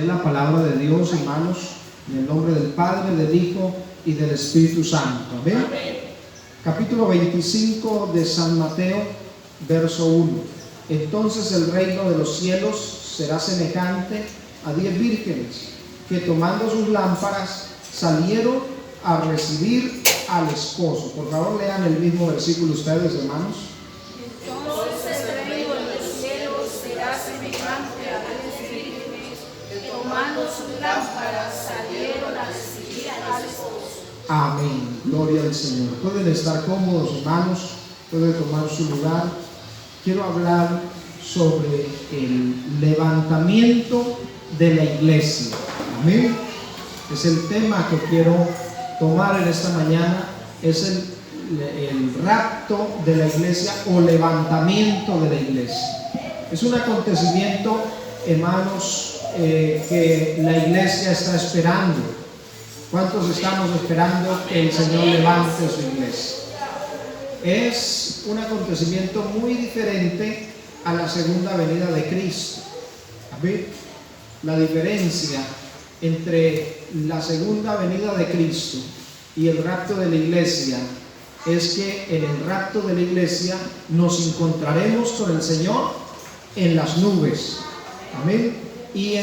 leer la palabra de Dios, hermanos, en el nombre del Padre, del Hijo y del Espíritu Santo. Amén. Capítulo 25 de San Mateo, verso 1. Entonces el reino de los cielos será semejante a 10 vírgenes que, tomando sus lámparas, salieron a recibir al esposo. Por favor, lean el mismo versículo ustedes, hermanos. Entonces el reino de los cielos será semejante a 10 vírgenes que, tomando sus lámparas, salieron a recibir al esposo. Amén. Gloria al Señor. Pueden estar cómodos, hermanos. Pueden tomar su lugar. Quiero hablar sobre el levantamiento de la iglesia. Amén. Es el tema que quiero tomar en esta mañana. Es el rapto de la iglesia o levantamiento de la iglesia. Es un acontecimiento, hermanos, que la iglesia está esperando. ¿Cuántos estamos esperando que el Señor levante su iglesia? Es un acontecimiento muy diferente a la segunda venida de Cristo. ¿Amén? La diferencia entre la segunda venida de Cristo y el rapto de la iglesia es que en el rapto de la iglesia nos encontraremos con el Señor en las nubes. Amén. Y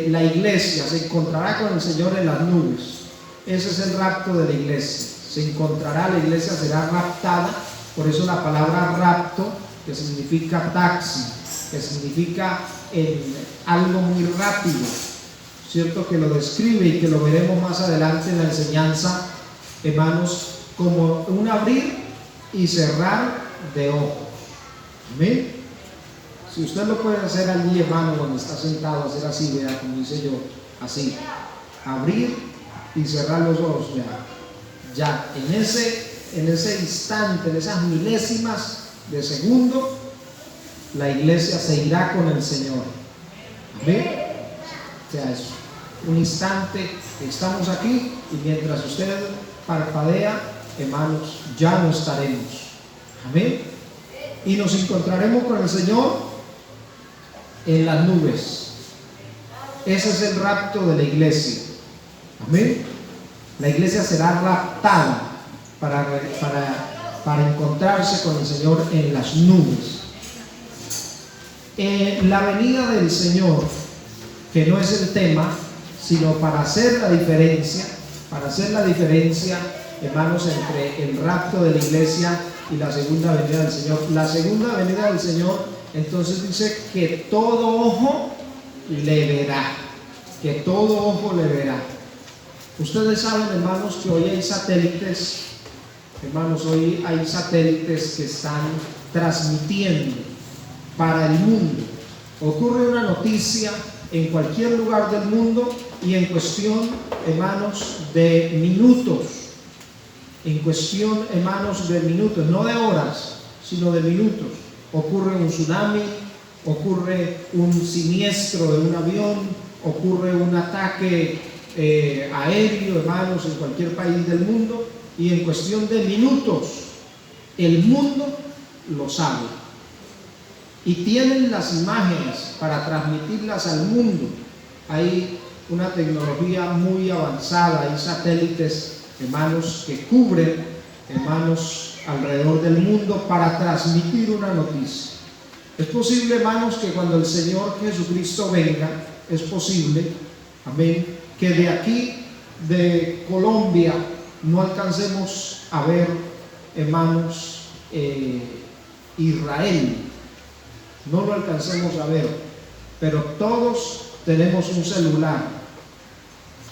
la iglesia se encontrará con el Señor en las nubes. Ese es el rapto de la iglesia. Se encontrará, la iglesia será raptada. Por eso la palabra rapto, que significa taxi, que significa algo muy rápido, cierto, que lo describe y que lo veremos más adelante en la enseñanza, hermanos, como un abrir y cerrar de ojos. Amén. Si usted lo puede hacer allí, hermano, cuando está sentado, hacer así, vea, como hice yo, así, abrir y cerrar los ojos, ya en ese instante, en esas milésimas de segundo, la iglesia se irá con el Señor. Amén. O sea, es un instante, estamos aquí y mientras usted parpadea, hermanos, ya no estaremos. Amén. Y nos encontraremos con el Señor en las nubes. Ese es el rapto de la iglesia. Amén. La iglesia será raptada para encontrarse con el Señor en las nubes. La venida del Señor, que no es el tema, sino para hacer la diferencia, hermanos, entre el rapto de la iglesia y la segunda venida del Señor. La segunda venida del Señor, entonces dice que todo ojo le verá, que todo ojo le verá. Ustedes saben, hermanos, que hoy hay satélites, que están transmitiendo para el mundo. Ocurre una noticia en cualquier lugar del mundo y en cuestión, hermanos, de minutos, no de horas, sino de minutos, ocurre un tsunami, ocurre un siniestro de un avión, ocurre un ataque aéreo, hermanos, en cualquier país del mundo, y en cuestión de minutos el mundo lo sabe y tienen las imágenes para transmitirlas al mundo. Hay una tecnología muy avanzada, hay satélites, hermanos, que cubren, hermanos, alrededor del mundo para transmitir una noticia. Es posible, hermanos, que cuando el Señor Jesucristo venga, es posible, amén, que de aquí, de Colombia, no alcancemos a ver, hermanos, Israel, no lo alcancemos a ver, pero todos tenemos un celular,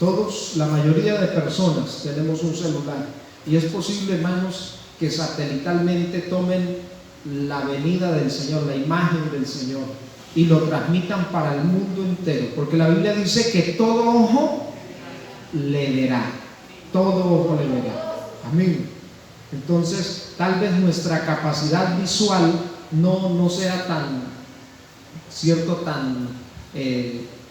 todos, la mayoría de personas tenemos un celular, y es posible, hermanos, que satelitalmente tomen la venida del Señor, la imagen del Señor, y lo transmitan para el mundo entero, porque la Biblia dice que todo ojo le verá, todo ojo le verá. Amén. Entonces, tal vez nuestra capacidad visual no sea tan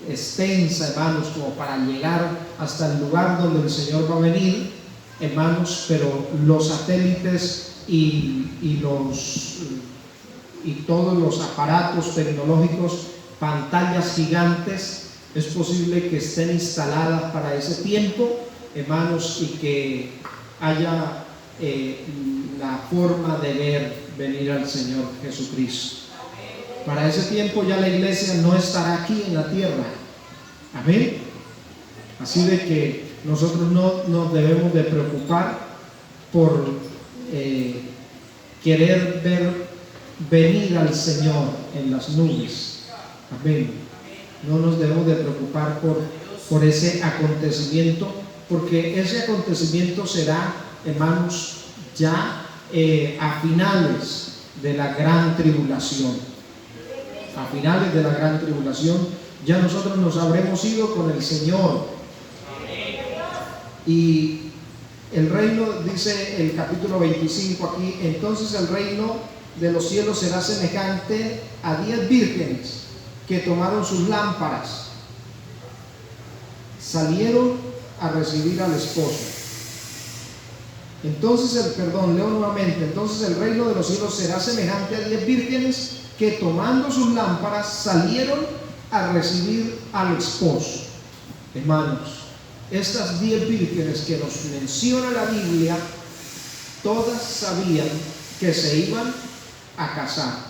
extensa, hermanos, como para llegar hasta el lugar donde el Señor va a venir, hermanos, pero los satélites y todos los aparatos tecnológicos, pantallas gigantes, Es posible que estén instaladas para ese tiempo, hermanos, y que haya la forma de ver venir al Señor Jesucristo. Para ese tiempo ya la iglesia no estará aquí en la tierra. Amén. Así de que nosotros no nos debemos de preocupar por querer ver venir al Señor en las nubes. Amén. No nos debemos de preocupar por ese acontecimiento, porque ese acontecimiento será, hermanos, ya a finales de la gran tribulación. A finales de la gran tribulación ya nosotros nos habremos ido con el Señor. Y el reino, dice el capítulo 25 aquí, entonces el reino de los cielos será semejante a 10 vírgenes que tomaron sus lámparas, salieron a recibir al esposo. Entonces leo nuevamente, entonces el reino de los cielos será semejante a 10 vírgenes que tomando sus lámparas salieron a recibir al esposo. Hermanos, estas 10 vírgenes que nos menciona la Biblia, todas sabían que se iban a casar.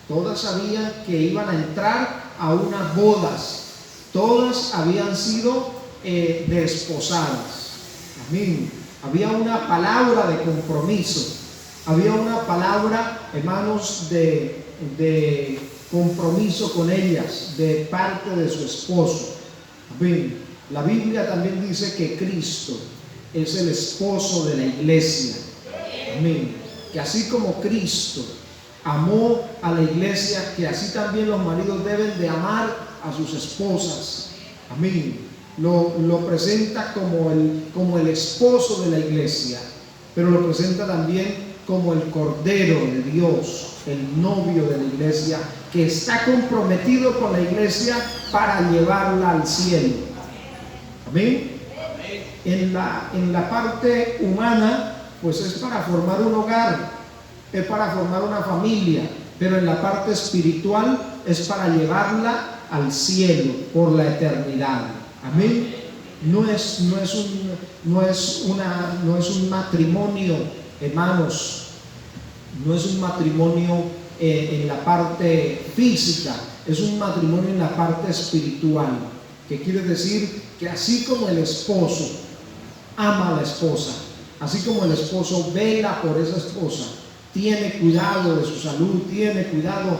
Todas sabían que iban a entrar a unas bodas. Todas habían sido desposadas. Amén. Había una palabra de compromiso. Había una palabra, hermanos, de compromiso con ellas, de parte de su esposo. Amén. La Biblia también dice que Cristo es el esposo de la iglesia. Amén. Que así como Cristo amó a la iglesia, que así también los maridos deben de amar a sus esposas. Amén. Lo presenta como el esposo de la iglesia, pero lo presenta también como el Cordero de Dios, el novio de la iglesia, que está comprometido con la iglesia para llevarla al cielo. Amén. En la parte humana, pues es para formar un hogar, es para formar una familia, pero en la parte espiritual es para llevarla al cielo por la eternidad. Amén. No es un matrimonio, hermanos, no es un matrimonio en la parte física, es un matrimonio en la parte espiritual, que quiere decir que así como el esposo ama a la esposa, así como el esposo vela por esa esposa, tiene cuidado de su salud, tiene cuidado,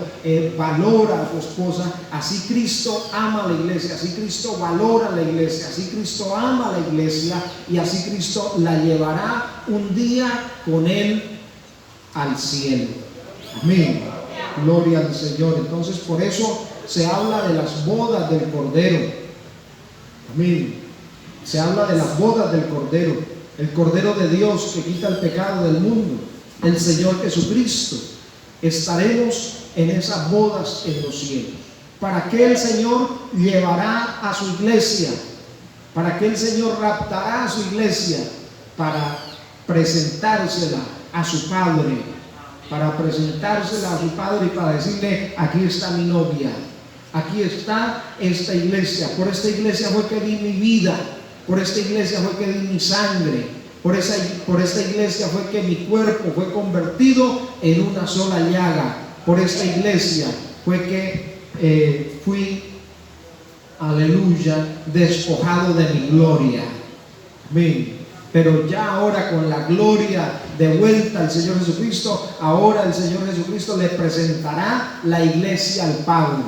valora a su esposa, así Cristo ama a la iglesia, así Cristo valora a la iglesia, así Cristo ama a la iglesia, y así Cristo la llevará un día con él al cielo. Amén. Gloria al Señor. Entonces, por eso se habla de las bodas del Cordero. Amén. Se habla de las bodas del Cordero, el Cordero de Dios que quita el pecado del mundo, el Señor Jesucristo. Estaremos en esas bodas en los cielos. ¿Para qué el Señor llevará a su iglesia? ¿Para qué el Señor raptará a su iglesia? Para presentársela a su Padre, para presentársela a su Padre y para decirle: aquí está mi novia, aquí está esta iglesia, por esta iglesia fue que di mi vida, por esta iglesia fue que di mi sangre, por esta iglesia fue que mi cuerpo fue convertido en una sola llaga, por esta iglesia fue que fui, aleluya, despojado de mi gloria. Amén. Pero ya ahora, con la gloria de vuelta al Señor Jesucristo, ahora el Señor Jesucristo le presentará la iglesia al Padre.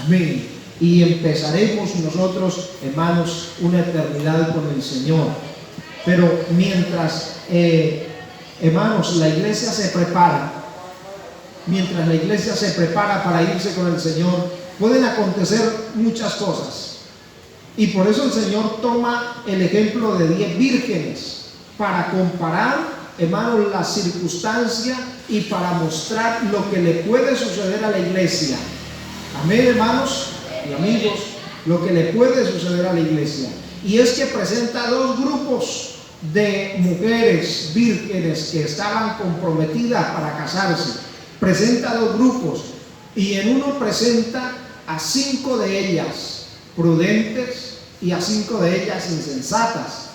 Amén. Y empezaremos nosotros, hermanos, una eternidad con el Señor. Pero mientras, hermanos, la iglesia se prepara, mientras la iglesia se prepara para irse con el Señor, pueden acontecer muchas cosas. Y por eso el Señor toma el ejemplo de 10 vírgenes para comparar, hermanos, la circunstancia y para mostrar lo que le puede suceder a la iglesia. Amén, hermanos y amigos, lo que le puede suceder a la iglesia. Y es que presenta dos grupos de mujeres vírgenes que estaban comprometidas para casarse. Presenta dos grupos, y en uno presenta a 5 de ellas prudentes y a 5 de ellas insensatas.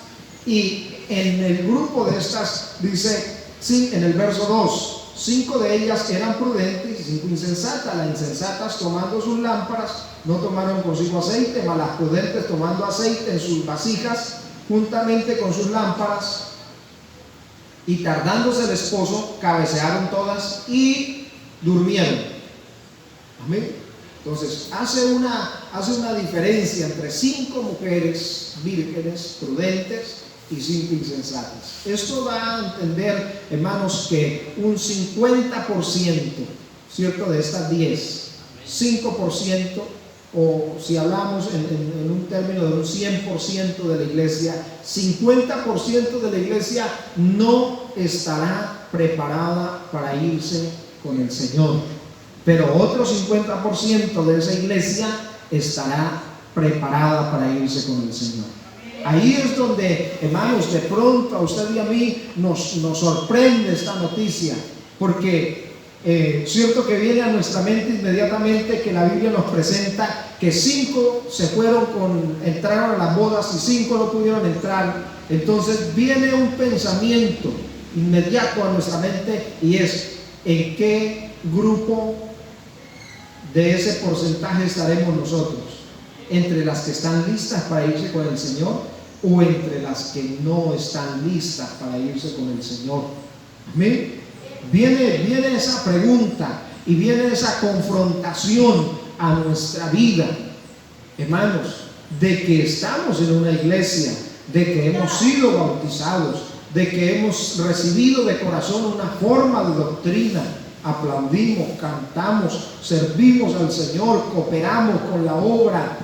Y en el grupo de estas dice, sí, en el verso 2, 5 de ellas eran prudentes y 5 insensatas. Las insensatas, tomando sus lámparas, no tomaron consigo aceite, mas las prudentes, tomando aceite en sus vasijas juntamente con sus lámparas, y tardándose el esposo, cabecearon todas y durmieron. Amén. Entonces hace una diferencia entre 5 mujeres vírgenes prudentes y 5 insensatas. Esto da a entender, hermanos, que un 50%, ¿cierto?, de estas 10, 5%, o si hablamos en un término de un 100% de la iglesia, 50% de la iglesia no estará preparada para irse con el Señor, pero otro 50% de esa iglesia estará preparada para irse con el Señor. Ahí es donde, hermanos, de pronto a usted y a mí nos sorprende esta noticia, porque cierto que viene a nuestra mente inmediatamente que la Biblia nos presenta que 5 entraron a las bodas y 5 no pudieron entrar. Entonces viene un pensamiento inmediato a nuestra mente, y es: ¿en qué grupo de ese porcentaje estaremos nosotros? ¿Entre las que están listas para irse con el Señor, o entre las que no están listas para irse con el Señor? Amén. Viene esa pregunta y viene esa confrontación a nuestra vida, hermanos, de que estamos en una iglesia, de que hemos sido bautizados, de que hemos recibido de corazón una forma de doctrina, aplaudimos, cantamos, servimos al Señor, cooperamos con la obra,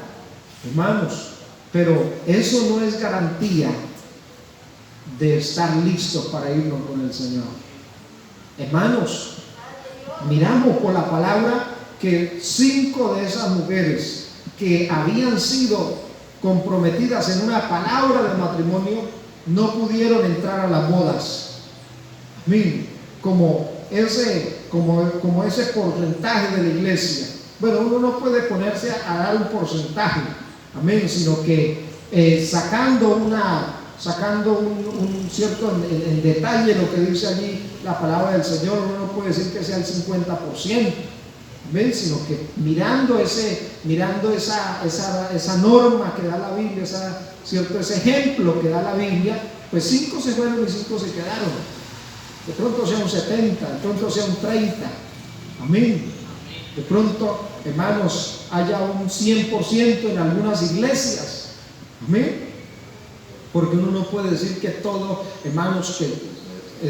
hermanos, pero eso no es garantía de estar listos para irnos con el Señor. Hermanos, miramos por la palabra que 5 de esas mujeres que habían sido comprometidas en una palabra de matrimonio no pudieron entrar a las bodas. Amén. Como ese porcentaje de la iglesia. Bueno, uno no puede ponerse a dar un porcentaje, amén, sino que sacando un cierto en detalle lo que dice allí la palabra del Señor, uno no puede decir que sea el 50%, ¿ven? Sino que mirando esa norma que da la Biblia, ese ejemplo que da la Biblia, pues 5 se fueron y 5 se quedaron. De pronto sea un 70, de pronto sea un 30, amén. De pronto, hermanos, haya un 100% en algunas iglesias, amén. Porque uno no puede decir que todo, hermanos, que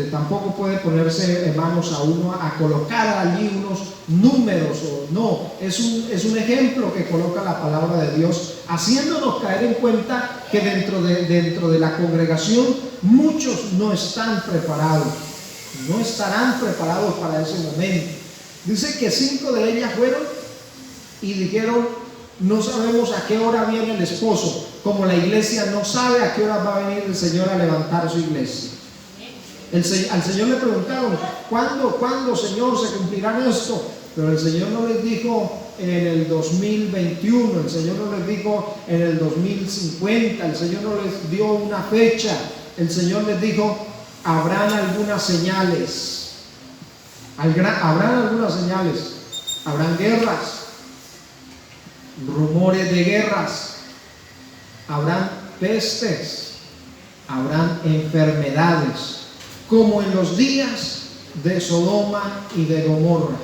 tampoco puede ponerse, hermanos, a uno a colocar allí unos números, o no, es un ejemplo que coloca la palabra de Dios, haciéndonos caer en cuenta que dentro de la congregación muchos no están preparados, no estarán preparados para ese momento. Dice que 5 de ellas fueron y dijeron: no sabemos a qué hora viene el esposo, como la iglesia no sabe a qué hora va a venir el Señor a levantar su iglesia. Al Señor le preguntaron: ¿cuándo, Señor, se cumplirá esto? Pero el Señor no les dijo en el 2021, el Señor no les dijo en el 2050, el Señor no les dio una fecha. El Señor les dijo: habrán algunas señales, habrán guerras, rumores de guerras, habrán pestes, habrán enfermedades, como en los días de Sodoma y de Gomorra,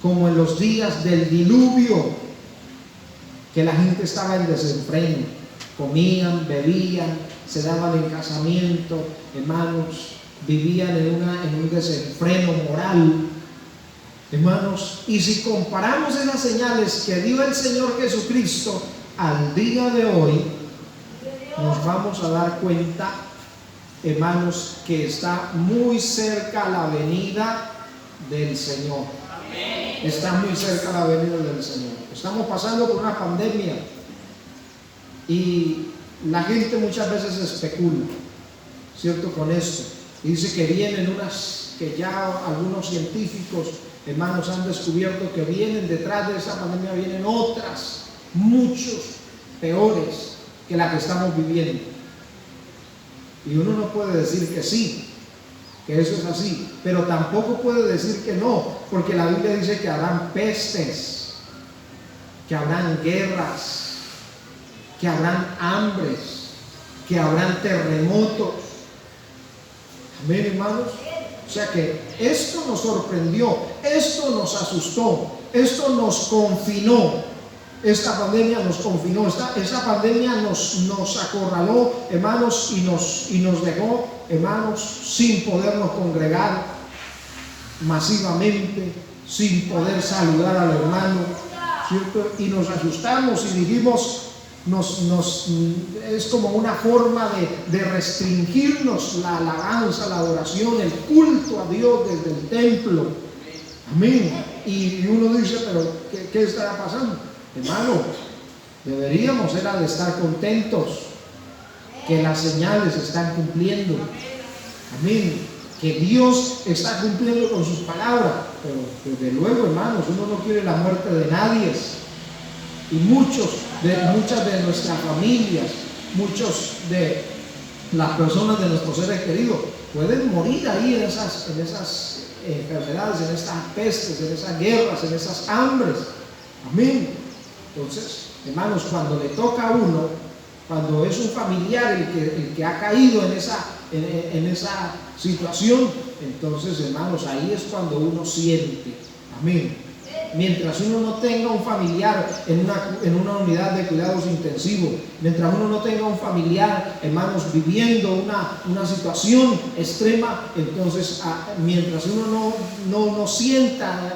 como en los días del diluvio, que la gente estaba en desenfreno, comían, bebían, se daban en casamiento, hermanos, vivían en un desenfreno moral, hermanos. Y si comparamos esas señales que dio el Señor Jesucristo al día de hoy, nos vamos a dar cuenta, hermanos, que está muy cerca la venida del Señor. Amén. Está muy cerca la venida del Señor. Estamos pasando por una pandemia y la gente muchas veces especula, ¿cierto?, con esto. Y dice que vienen que ya algunos científicos, hermanos, han descubierto que vienen detrás de esa pandemia, vienen otras, muchos peores que la que estamos viviendo. Y uno no puede decir que sí, que eso es así, pero tampoco puede decir que no, porque la Biblia dice que habrán pestes, que habrán guerras, que habrán hambres, que habrán terremotos. Amén, hermanos. O sea que esto nos sorprendió, esto nos asustó, esto nos confinó. Esta pandemia nos confinó, esta pandemia nos acorraló, hermanos, y nos dejó, hermanos, sin podernos congregar masivamente, sin poder saludar al hermano, ¿cierto? Y nos asustamos y dijimos, es como una forma de restringirnos la alabanza, la adoración, el culto a Dios desde el templo. Amén. Y uno dice, pero ¿qué estará pasando? Hermano, deberíamos de estar contentos que las señales se están cumpliendo. Amén. Que Dios está cumpliendo con sus palabras. Pero desde luego, hermanos, uno no quiere la muerte de nadie. Y muchas de nuestras familias, muchos de las personas de nuestros seres queridos pueden morir ahí en esas enfermedades, en esas pestes, en esas guerras, en esas hambres. Amén. Entonces, hermanos, cuando le toca a uno, cuando es un familiar el que ha caído en esa situación, entonces, hermanos, ahí es cuando uno siente. Amén. Mientras uno no tenga un familiar en una unidad de cuidados intensivos, mientras uno no tenga un familiar, hermanos, viviendo una situación extrema, entonces, mientras uno no sienta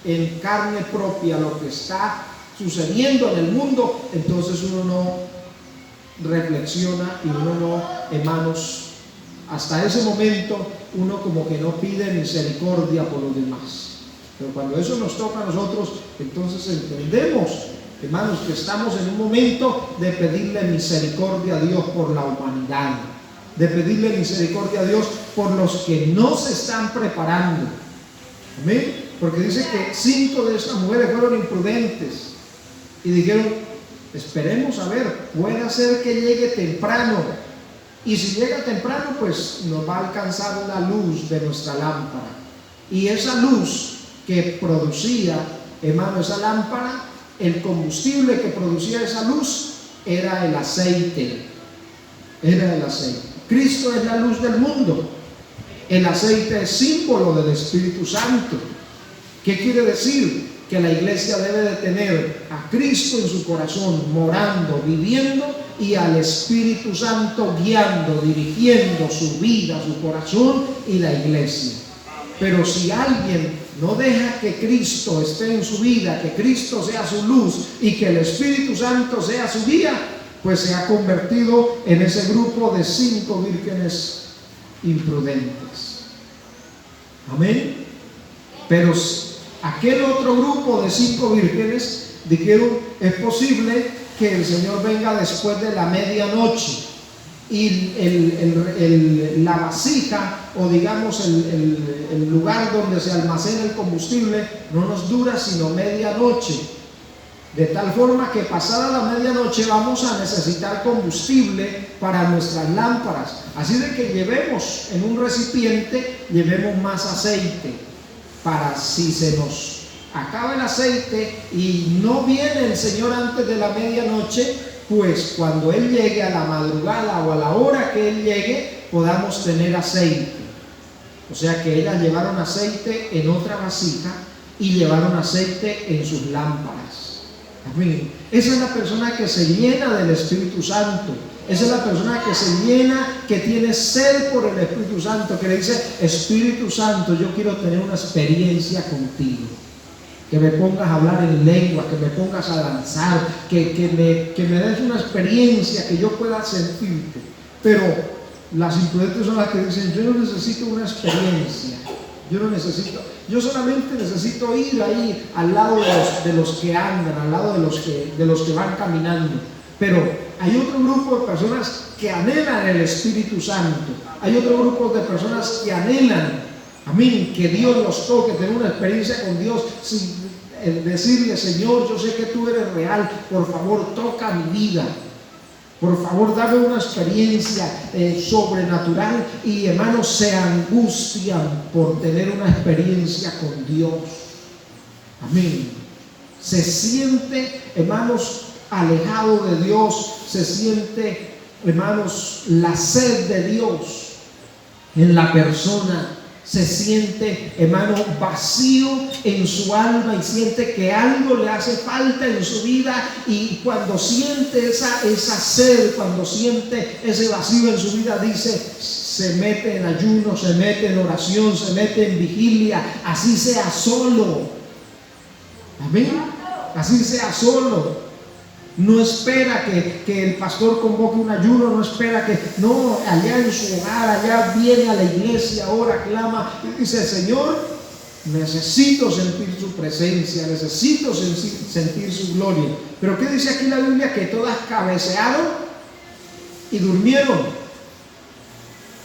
en carne propia lo que está sucediendo en el mundo, entonces uno no reflexiona y uno no, hermanos, hasta ese momento uno como que no pide misericordia por los demás. Pero cuando eso nos toca a nosotros, entonces entendemos, hermanos, que estamos en un momento de pedirle misericordia a Dios por la humanidad, de pedirle misericordia a Dios por los que no se están preparando. Amén. Porque dice que 5 de estas mujeres fueron imprudentes y dijeron, esperemos a ver, puede ser que llegue temprano. Y si llega temprano, pues nos va a alcanzar la luz de nuestra lámpara. Y esa luz que producía, hermano, esa lámpara, el combustible que producía esa luz era el aceite. Era el aceite. Cristo es la luz del mundo. El aceite es símbolo del Espíritu Santo. ¿Qué quiere decir? Que la iglesia debe de tener a Cristo en su corazón, morando, viviendo, y al Espíritu Santo guiando, dirigiendo su vida, su corazón y la iglesia. Pero si alguien no deja que Cristo esté en su vida, que Cristo sea su luz y que el Espíritu Santo sea su guía, pues se ha convertido en ese grupo de 5 vírgenes imprudentes. Amén. Pero aquel otro grupo de 5 vírgenes dijeron, es posible que el Señor venga después de la medianoche y la vasija, o digamos el lugar donde se almacena el combustible, no nos dura sino medianoche, de tal forma que pasada la medianoche vamos a necesitar combustible para nuestras lámparas, así de que llevemos en un recipiente, llevemos más aceite, para si se nos acaba el aceite y no viene el Señor antes de la medianoche, pues cuando Él llegue a la madrugada o a la hora que Él llegue, podamos tener aceite. O sea que ellas llevaron aceite en otra vasija y llevaron aceite en sus lámparas. Amén. Esa es la persona que se llena del Espíritu Santo. Esa es la persona que se llena, que tiene sed por el Espíritu Santo, que le dice, Espíritu Santo, yo quiero tener una experiencia contigo. Que me pongas a hablar en lengua, que me pongas a danzar, que me des una experiencia, que yo pueda sentirte. Pero las imprudentes son las que dicen, yo no necesito una experiencia, yo solamente necesito ir ahí al lado de los que andan, al lado de los que van caminando. Pero hay otro grupo de personas que anhelan el Espíritu Santo, hay otro grupo de personas que anhelan, amén, que Dios los toque, tener una experiencia con Dios. decirle: Señor, yo sé que tú eres real, por favor toca mi vida, por favor dame una experiencia sobrenatural. Y hermanos, se angustian por tener una experiencia con Dios. Amén. Se siente, hermanos, alejado de Dios, se siente, hermanos, la sed de Dios en la persona, se siente, hermano, vacío en su alma y siente que algo le hace falta en su vida. Y cuando siente esa sed, cuando siente ese vacío en su vida, dice, se mete en ayuno, se mete en oración, se mete en vigilia, así sea solo. Amén. Así sea solo. No espera que el pastor convoque un ayuno, no espera que, no, allá en su hogar, allá viene a la iglesia, ora, clama y dice: Señor, necesito sentir su presencia, necesito sentir su gloria. Pero ¿qué dice aquí la Biblia? Que todas cabecearon y durmieron,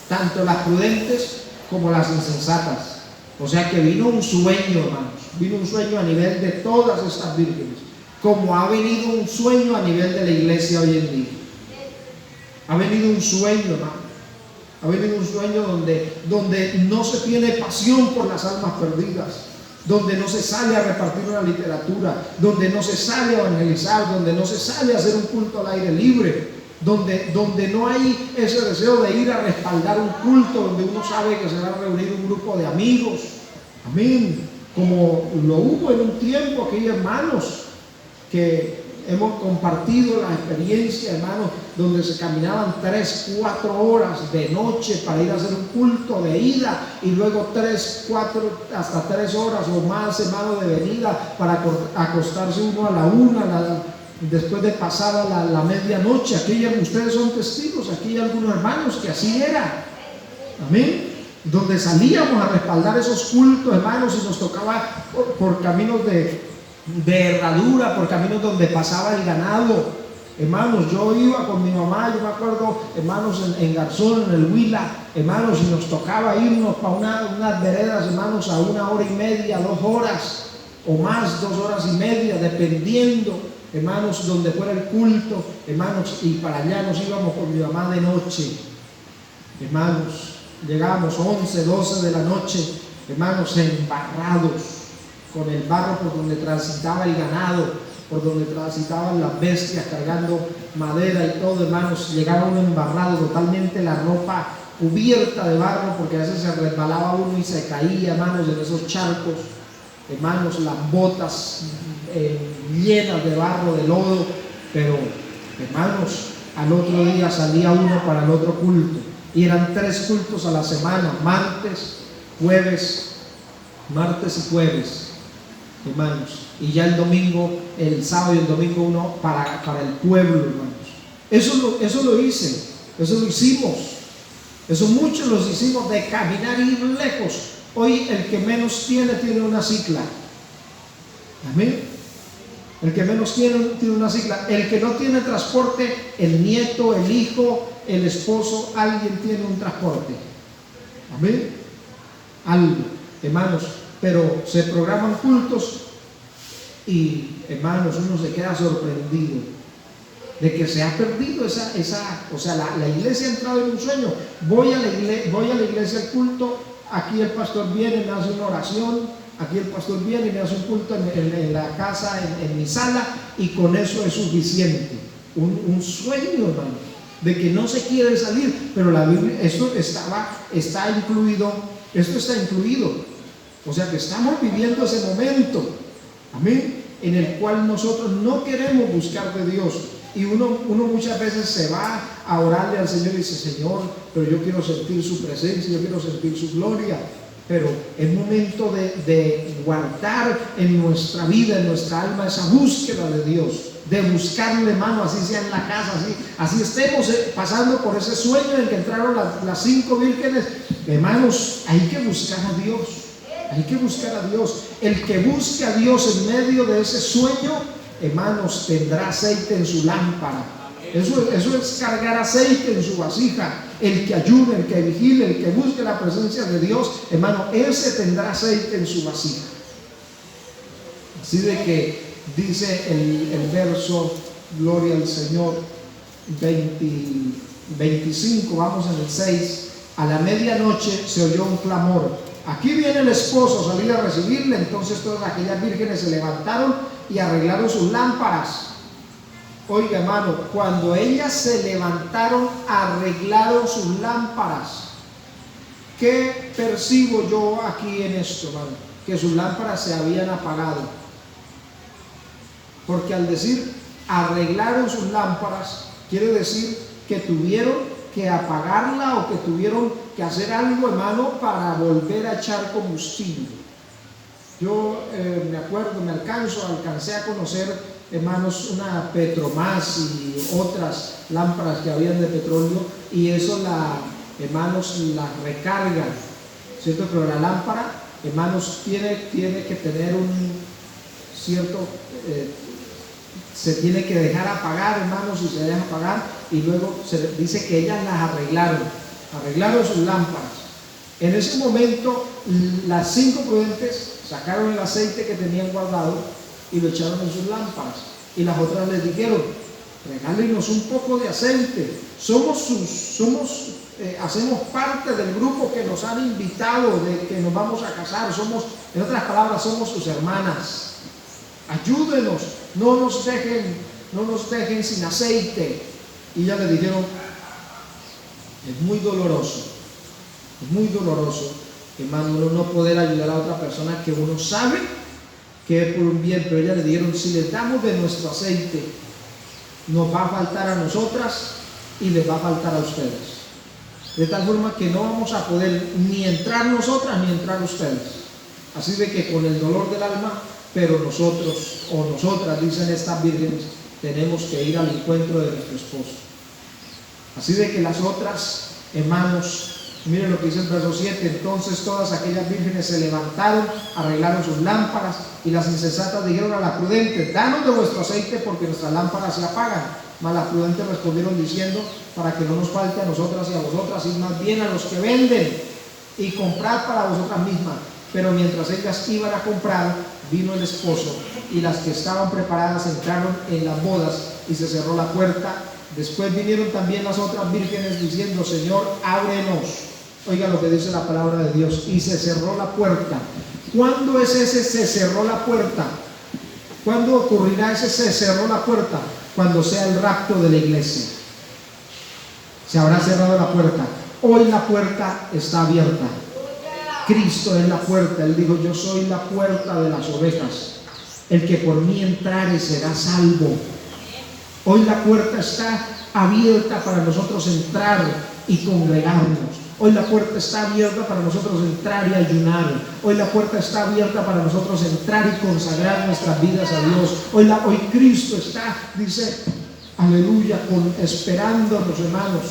tanto las prudentes como las insensatas. O sea que vino un sueño, hermanos, vino un sueño a nivel de todas estas vírgenes, como ha venido un sueño a nivel de la iglesia hoy en día. Ha venido un sueño, hermano. Ha venido un sueño donde no se tiene pasión por las almas perdidas, donde no se sale a repartir una literatura, donde no se sale a evangelizar, donde no se sale a hacer un culto al aire libre, donde no hay ese deseo de ir a respaldar un culto, donde uno sabe que se va a reunir un grupo de amigos. Amén. Como lo hubo en un tiempo aquí, hermanos, que hemos compartido la experiencia, hermanos, donde se caminaban 3, 4 horas de noche para ir a hacer un culto de ida, y luego 3, 4, hasta 3 horas o más, hermanos, de venida, para acostarse uno a la 1, después de pasada la medianoche. Aquí ustedes son testigos, aquí hay algunos hermanos que así era. Amén. Donde salíamos a respaldar esos cultos, hermanos, y nos tocaba por caminos de herradura, por caminos donde pasaba el ganado. Hermanos, yo iba con mi mamá, yo me acuerdo, hermanos, en Garzón, en el Huila, hermanos, y nos tocaba irnos para unas veredas, hermanos, a 1 hora y media, 2 horas, o más, 2 horas y media, dependiendo, hermanos, donde fuera el culto, hermanos, y para allá nos íbamos con mi mamá de noche. Hermanos, llegábamos 11, 12 de la noche, hermanos, embarrados con el barro por donde transitaba el ganado, por donde transitaban las bestias cargando madera y todo, hermanos. Llegaba uno embarrado, totalmente la ropa cubierta de barro, porque a veces se resbalaba uno y se caía, hermanos, en esos charcos. Hermanos, las botas llenas de barro, de lodo. Pero, hermanos, al otro día salía uno para el otro culto, y eran 3 cultos a la semana: martes y jueves, hermanos, y ya el domingo, el sábado y el domingo uno para el pueblo, hermanos. Eso lo hice, eso lo hicimos, eso muchos los hicimos, de caminar y ir lejos. Hoy el que menos tiene una cicla. Amén. El que menos tiene una cicla. El que no tiene transporte, el nieto, el hijo, el esposo, alguien tiene un transporte. Amén. Algo, hermanos. Pero se programan cultos y, hermanos, uno se queda sorprendido de que se ha perdido o sea, la iglesia ha entrado en un sueño. Voy a la iglesia al culto, aquí el pastor viene, me hace una oración, aquí el pastor viene y me hace un culto en la casa, en mi sala, y con eso es suficiente. Un sueño, hermano, de que no se quiere salir. Pero la Biblia, esto está incluido. O sea que estamos viviendo ese momento, amén, en el cual nosotros no queremos buscar de Dios. Y uno muchas veces se va a orarle al Señor y dice: Señor, pero yo quiero sentir su presencia, yo quiero sentir su gloria. Pero es momento de guardar en nuestra vida, en nuestra alma, esa búsqueda de Dios, de buscarle, hermano, así sea en la casa, así estemos pasando por ese sueño en que entraron las 5 vírgenes. Hermanos, hay que buscar a Dios. Hay que buscar a Dios. El que busque a Dios en medio de ese sueño, hermanos, tendrá aceite en su lámpara. Eso es cargar aceite en su vasija. El que ayude, el que vigile, el que busque la presencia de Dios, hermano, ese tendrá aceite en su vasija. Así de que dice el verso, gloria al Señor, 25, vamos en el 6, a la medianoche se oyó un clamor: aquí viene el esposo, salid a recibirle. Entonces todas aquellas vírgenes se levantaron y arreglaron sus lámparas. Oiga, hermano, cuando ellas se levantaron, arreglaron sus lámparas. ¿Qué percibo yo aquí en esto, hermano? Que sus lámparas se habían apagado. Porque al decir arreglaron sus lámparas, quiere decir que tuvieron que apagarla o que tuvieron que hacer algo, hermano, para volver a echar combustible. Yo me acuerdo, alcancé a conocer, hermanos, una Petromás y otras lámparas que habían de petróleo, y eso hermanos, la recargan, ¿cierto? Pero la lámpara, hermanos, tiene que tener un cierto, se tiene que dejar apagar, hermanos, y se deja apagar, y luego se dice que ellas las arreglaron sus lámparas. En ese momento, las 5 prudentes sacaron el aceite que tenían guardado y lo echaron en sus lámparas, y las otras les dijeron: regálenos un poco de aceite, hacemos parte del grupo que nos han invitado, de que nos vamos a casar, en otras palabras, somos sus hermanas, ayúdenos, no nos dejen sin aceite. Y ya le dijeron: es muy doloroso, hermano, uno no poder ayudar a otra persona que uno sabe que es por un bien. Pero ella le dijeron: si les damos de nuestro aceite, nos va a faltar a nosotras y les va a faltar a ustedes, de tal forma que no vamos a poder ni entrar nosotras ni entrar ustedes. Así de que con el dolor del alma, pero nosotros o nosotras, dicen estas vírgenes, tenemos que ir al encuentro de nuestro esposo. Así de que las otras, hermanos, miren lo que dice el verso 7: entonces todas aquellas vírgenes se levantaron, arreglaron sus lámparas, y las insensatas dijeron a las prudentes: danos de vuestro aceite, porque nuestras lámparas se apagan. Mas las prudentes respondieron diciendo: para que no nos falte a nosotras y a vosotras, id más bien a los que venden y comprad para vosotras mismas. Pero mientras ellas iban a comprar, vino el esposo, y las que estaban preparadas entraron en las bodas, y se cerró la puerta. Después vinieron también las otras vírgenes diciendo: Señor, ábrenos. Oiga lo que dice la palabra de Dios: y se cerró la puerta. ¿Cuándo es ese se cerró la puerta? ¿Cuándo ocurrirá ese se cerró la puerta? Cuando sea el rapto de la iglesia. Se habrá cerrado la puerta. Hoy la puerta está abierta. Cristo es la puerta. Él dijo: yo soy la puerta de las ovejas. El que por mí entrare será salvo. Hoy la puerta está abierta para nosotros entrar y congregarnos. Hoy la puerta está abierta para nosotros entrar y ayunar. Hoy la puerta está abierta para nosotros entrar y consagrar nuestras vidas a Dios. Hoy Cristo está, dice, aleluya, esperándonos, hermanos,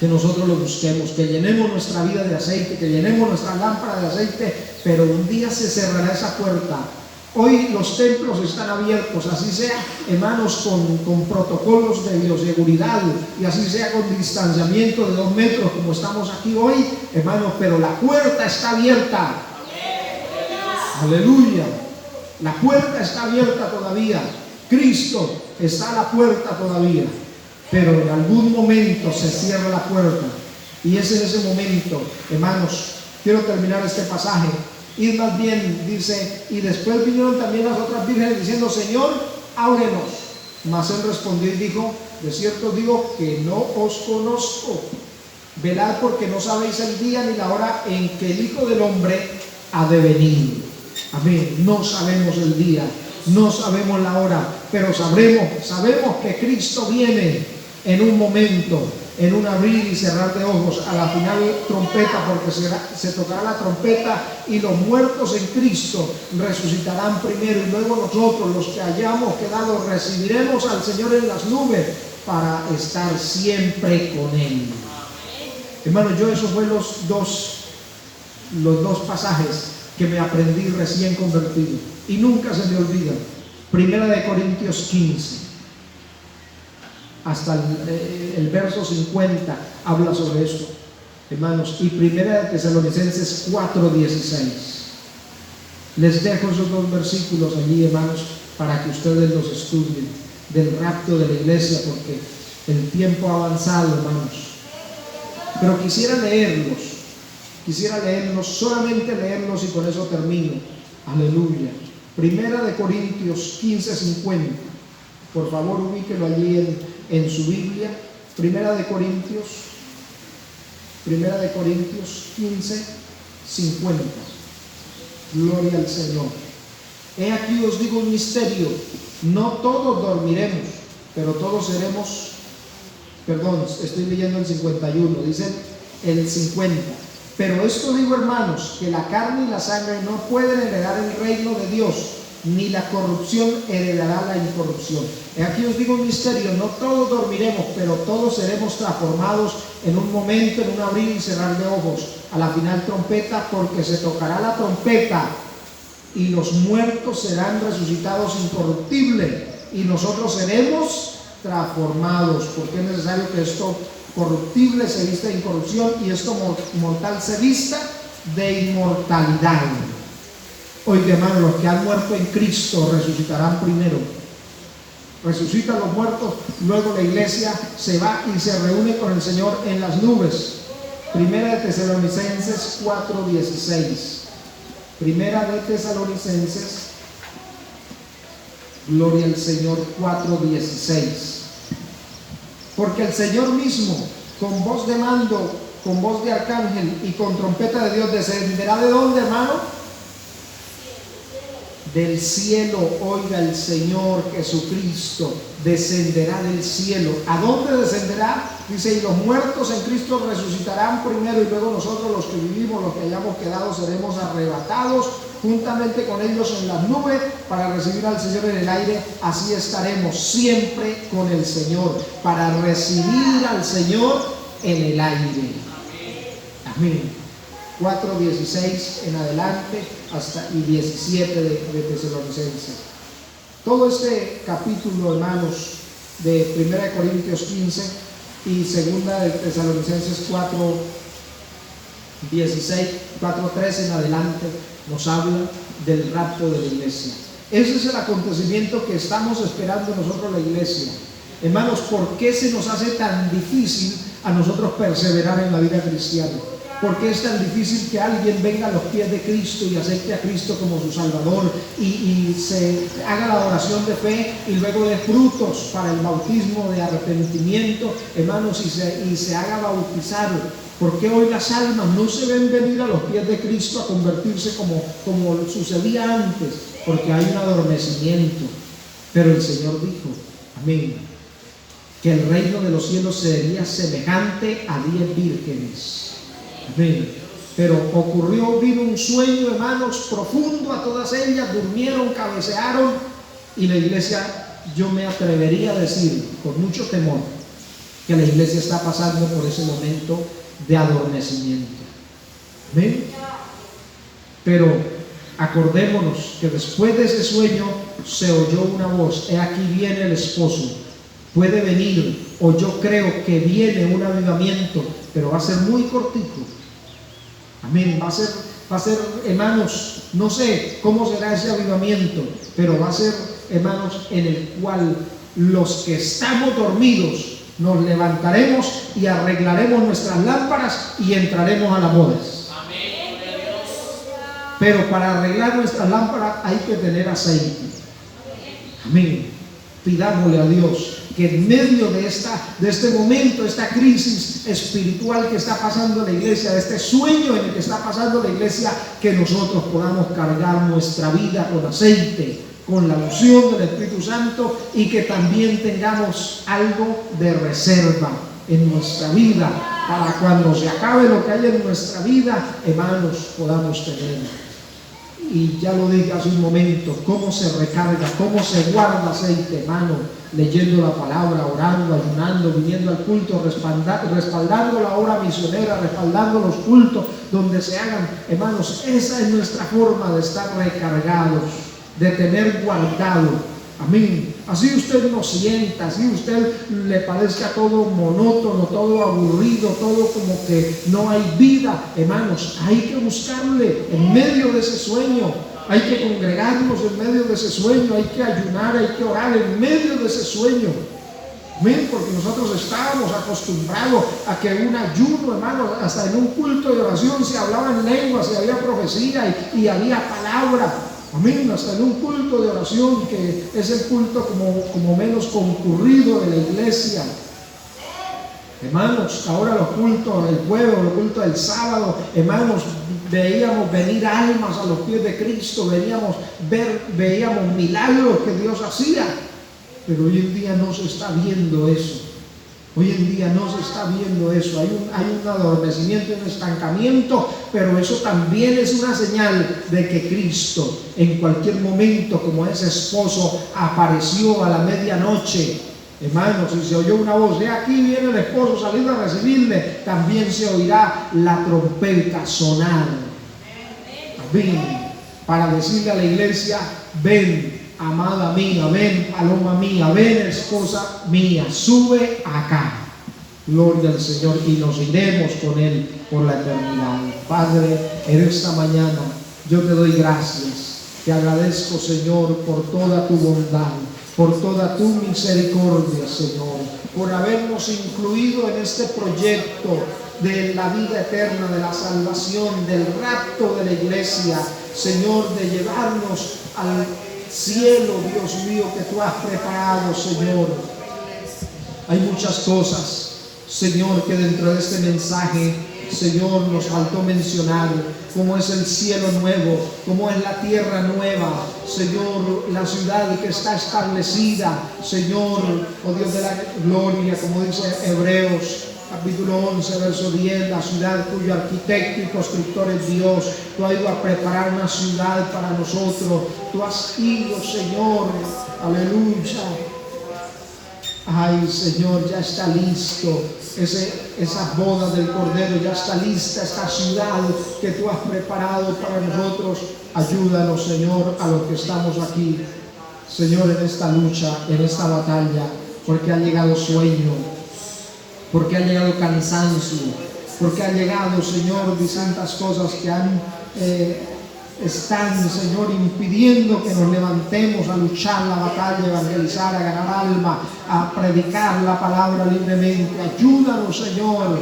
que nosotros lo busquemos, que llenemos nuestra vida de aceite, que llenemos nuestra lámpara de aceite, pero un día se cerrará esa puerta. Hoy los templos están abiertos, así sea, hermanos, con protocolos de bioseguridad, y así sea con distanciamiento de 2 metros, como estamos aquí hoy, hermanos, pero la puerta está abierta. Aleluya. La puerta está abierta todavía. Cristo está a la puerta todavía, pero en algún momento se cierra la puerta, y es en ese momento, hermanos, quiero terminar este pasaje. Y más bien dice: y después vinieron también las otras vírgenes diciendo: Señor, ábrenos. Mas él respondió y dijo: de cierto digo que no os conozco. Velad, porque no sabéis el día ni la hora en que el Hijo del Hombre ha de venir. Amén. No sabemos el día, no sabemos la hora, pero sabemos que Cristo viene en un momento, en un abrir y cerrar de ojos, a la final trompeta, porque se tocará la trompeta, y los muertos en Cristo resucitarán primero, y luego nosotros, los que hayamos quedado, recibiremos al Señor en las nubes para estar siempre con Él. Hermano, yo esos fueron los dos pasajes que me aprendí recién convertido, y nunca se me olvidan. 1 Corintios 15 hasta el verso 50 habla sobre esto, hermanos, y 1 Tesalonicenses 4:16. Les dejo esos dos versículos allí, hermanos, para que ustedes los estudien, del rapto de la iglesia, porque el tiempo ha avanzado, hermanos. Pero quisiera leerlos, solamente leerlos y con eso termino. Aleluya. Primera de Corintios 15:50. Por favor, ubíquelo allí en su Biblia. Primera de Corintios 15:50. Gloria al Señor. He aquí os digo un misterio: no todos dormiremos, pero todos seremos. Perdón, estoy leyendo el 51, dice el 50. Pero esto digo, hermanos, que la carne y la sangre no pueden heredar el reino de Dios, ni la corrupción heredará la incorrupción. Aquí os digo un misterio: no todos dormiremos, pero todos seremos transformados en un momento, en un abrir y cerrar de ojos, a la final trompeta, porque se tocará la trompeta y los muertos serán resucitados incorruptibles y nosotros seremos transformados, porque es necesario que esto corruptible se vista de incorrupción y esto mortal se vista de inmortalidad. Oiga, hermano, los que han muerto en Cristo resucitarán primero. Resucitan los muertos, luego la iglesia se va y se reúne con el Señor en las nubes. Primera de Tesalonicenses 4:16. Primera de Tesalonicenses, gloria al Señor, 4:16. Porque el Señor mismo, con voz de mando, con voz de arcángel y con trompeta de Dios, descenderá. ¿De dónde, hermano? Del cielo. Oiga, el Señor Jesucristo descenderá del cielo. ¿A dónde descenderá? Dice: y los muertos en Cristo resucitarán primero, y luego nosotros, los que vivimos, los que hayamos quedado, seremos arrebatados juntamente con ellos en las nubes para recibir al Señor en el aire. Así estaremos siempre con el Señor, para recibir al Señor en el aire. Amén. 4:16 en adelante hasta y 17 de Tesalonicenses. Todo este capítulo, hermanos, de 1 de Corintios 15 y 2 de Tesalonicenses 4:13 en adelante nos habla del rapto de la iglesia. Ese es el acontecimiento que estamos esperando nosotros, la iglesia. Hermanos, ¿por qué se nos hace tan difícil a nosotros perseverar en la vida cristiana? ¿Por qué es tan difícil que alguien venga a los pies de Cristo y acepte a Cristo como su Salvador y se haga la oración de fe y luego dé frutos para el bautismo de arrepentimiento, hermanos, y se haga bautizar? ¿Por qué hoy las almas no se ven venir a los pies de Cristo a convertirse como sucedía antes? Porque hay un adormecimiento. Pero el Señor dijo, amén, que el reino de los cielos sería semejante a 10 vírgenes. Amén. Pero vino un sueño, hermanos, profundo a todas ellas, durmieron, cabecearon, y la iglesia, yo me atrevería a decir con mucho temor, que la iglesia está pasando por ese momento de adormecimiento. Amén. Pero acordémonos que después de ese sueño se oyó una voz: he aquí viene el esposo. Puede venir, o yo creo que viene un avivamiento, pero va a ser muy cortico. Amén. Va a ser, hermanos, no sé cómo será ese avivamiento, pero va a ser, hermanos, en el cual los que estamos dormidos nos levantaremos y arreglaremos nuestras lámparas y entraremos a las bodas. Amén. Pero para arreglar nuestras lámparas hay que tener aceite. Amén. Pidámosle a Dios que en medio de este momento, esta crisis espiritual que está pasando la iglesia, de este sueño en el que está pasando la iglesia, que nosotros podamos cargar nuestra vida con aceite, con la unción del Espíritu Santo, y que también tengamos algo de reserva en nuestra vida, para cuando se acabe lo que hay en nuestra vida, hermanos, podamos tener. Y ya lo dije hace un momento, cómo se recarga, cómo se guarda aceite, hermano, leyendo la palabra, orando, ayunando, viniendo al culto, respaldando la obra misionera, respaldando los cultos donde se hagan. Hermanos, esa es nuestra forma de estar recargados, de tener guardado. Amén. Así usted no sienta, así usted le parezca todo monótono, todo aburrido, todo como que no hay vida. Hermanos, hay que buscarle en medio de ese sueño. Hay que congregarnos en medio de ese sueño, hay que ayunar, hay que orar en medio de ese sueño. Amén, porque nosotros estábamos acostumbrados a que un ayuno, hermanos, hasta en un culto de oración se hablaba en lenguas y había profecía y había palabra. Amén, hasta en un culto de oración, que es el culto como menos concurrido de la iglesia. Hermanos, ahora los cultos del jueves, los cultos del sábado, hermanos, veíamos venir almas a los pies de Cristo, veíamos milagros que Dios hacía. Pero hoy en día no se está viendo eso. Hoy en día no se está viendo eso. Hay un adormecimiento, un estancamiento, pero eso también es una señal de que Cristo en cualquier momento, como ese esposo, apareció a la medianoche. Hermanos, si se oyó una voz, de aquí viene el esposo saliendo a recibirle, también se oirá la trompeta sonar. Amén. Para decirle a la iglesia, ven, amada mía, ven, paloma mía, ven, esposa mía, sube acá. Gloria al Señor, y nos iremos con Él por la eternidad. Padre, en esta mañana yo te doy gracias. Te agradezco, Señor, por toda tu bondad, por toda tu misericordia, Señor, por habernos incluido en este proyecto de la vida eterna, de la salvación, del rapto de la iglesia, Señor, de llevarnos al cielo, Dios mío, que tú has preparado, Señor. Hay muchas cosas, Señor, que dentro de este mensaje, Señor, nos faltó mencionar, cómo es el cielo nuevo, cómo es la tierra nueva, Señor, la ciudad que está establecida, Señor, oh Dios de la gloria, como dice Hebreos capítulo 11, verso 10, la ciudad cuyo arquitecto y constructor es Dios. Tú has ido a preparar una ciudad para nosotros. Tú has ido, Señor, aleluya. Ay, Señor, ya está listo esa boda del Cordero, ya está lista esta ciudad que tú has preparado para nosotros. Ayúdanos, Señor, a los que estamos aquí, Señor, en esta lucha, en esta batalla, porque ha llegado sueño, porque ha llegado cansancio, porque ha llegado, Señor, distintas cosas que están, Señor, impidiendo que nos levantemos a luchar la batalla, a evangelizar, a ganar alma, a predicar la palabra libremente. Ayúdanos, Señor,